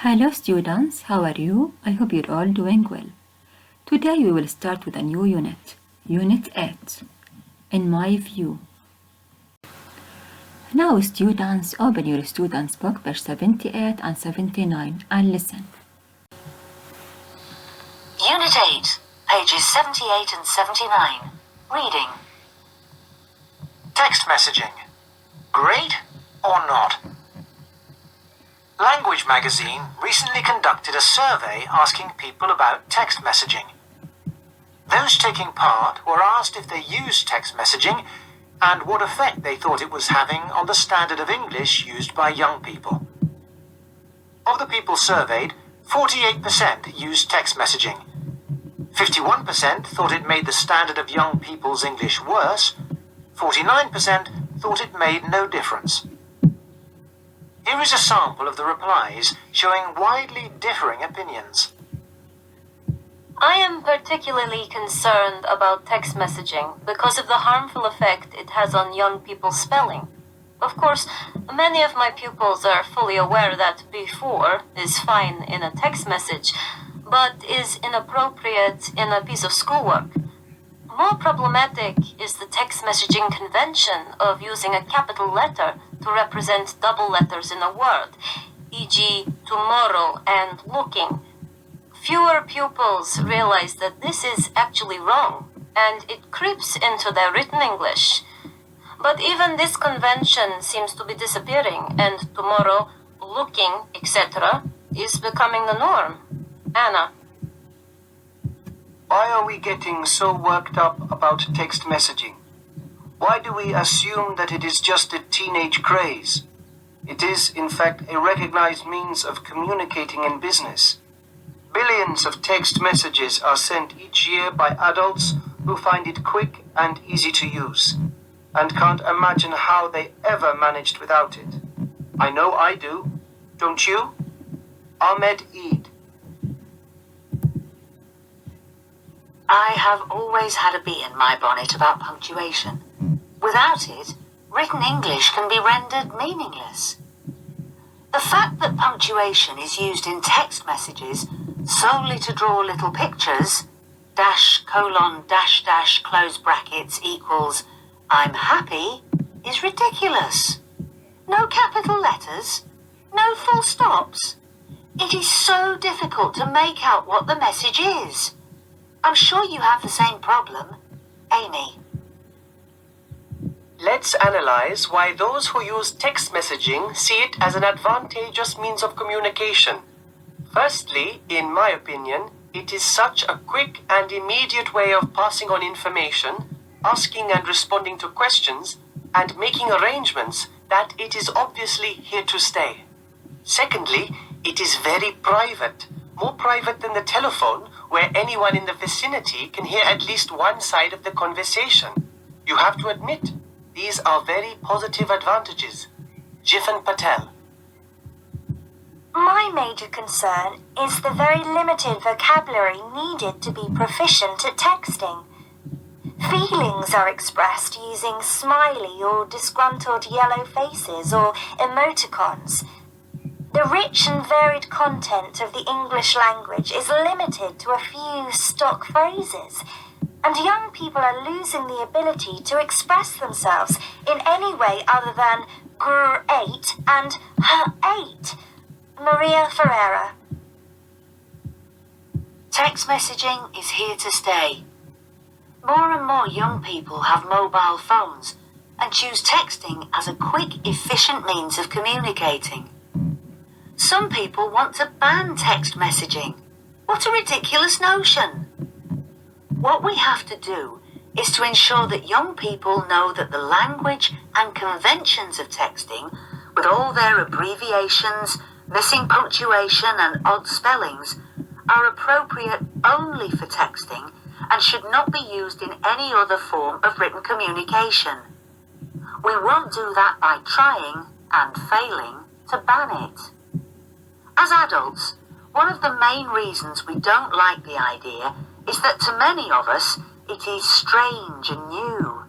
Hello students, how are you? I hope you're all doing well. Today we will start with a new unit, Unit 8, In My View. Now students, open your students book page 78 and 79 and listen. Unit 8, pages 78 and 79. Reading. Text messaging. Great or not? Language Magazine recently conducted a survey asking people about text messaging. Those taking part were asked if they used text messaging and what effect they thought it was having on the standard of English used by young people. Of the people surveyed, 48% used text messaging. 51% thought it made the standard of young people's English worse. 49% thought it made no difference. Here is a sample of the replies showing widely differing opinions. I am particularly concerned about text messaging because of the harmful effect it has on young people's spelling. Of course, many of my pupils are fully aware that before is fine in a text message, but is inappropriate in a piece of schoolwork. More problematic is the text messaging convention of using a capital letter to represent double letters in a word, e.g. tomorrow and looking. Fewer pupils realize that this is actually wrong, and it creeps into their written English. But even this convention seems to be disappearing, and tomorrow, looking, etc. is becoming the norm. Anna. Why are we getting so worked up about text messaging? Why do we assume that it is just a teenage craze? It is, in fact, a recognized means of communicating in business. Billions of text messages are sent each year by adults who find it quick and easy to use, and can't imagine how they ever managed without it. I know I do. Don't you? Ahmed Eid. I have always had a bee in my bonnet about punctuation. Without it, written English can be rendered meaningless. The fact that punctuation is used in text messages solely to draw little pictures, dash, colon, dash, dash, close brackets equals I'm happy, is ridiculous. No capital letters, no full stops. It is so difficult to make out what the message is. I'm sure you have the same problem. Amy. Let's analyze why those who use text messaging see it as an advantageous means of communication. Firstly, in my opinion, it is such a quick and immediate way of passing on information, asking and responding to questions, and making arrangements that it is obviously here to stay. Secondly, it is very private, more private than the telephone, where anyone in the vicinity can hear at least one side of the conversation. You have to admit, these are very positive advantages. Jifan Patel. My major concern is the very limited vocabulary needed to be proficient at texting. Feelings are expressed using smiley or disgruntled yellow faces or emoticons. The rich and varied content of the English language is limited to a few stock phrases, and young people are losing the ability to express themselves in any way other than grr-ate and her-ate. Maria Ferreira. Text messaging is here to stay. More and more young people have mobile phones and choose texting as a quick, efficient means of communicating. Some people want to ban text messaging. What a ridiculous notion! What we have to do is to ensure that young people know that the language and conventions of texting, with all their abbreviations, missing punctuation and odd spellings, are appropriate only for texting and should not be used in any other form of written communication. We won't do that by trying and failing to ban it. As adults, one of the main reasons we don't like the idea is that to many of us, it is strange and new.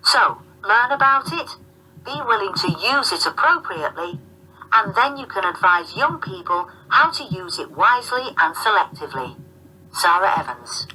So, learn about it, be willing to use it appropriately, and then you can advise young people how to use it wisely and selectively. Sarah Evans.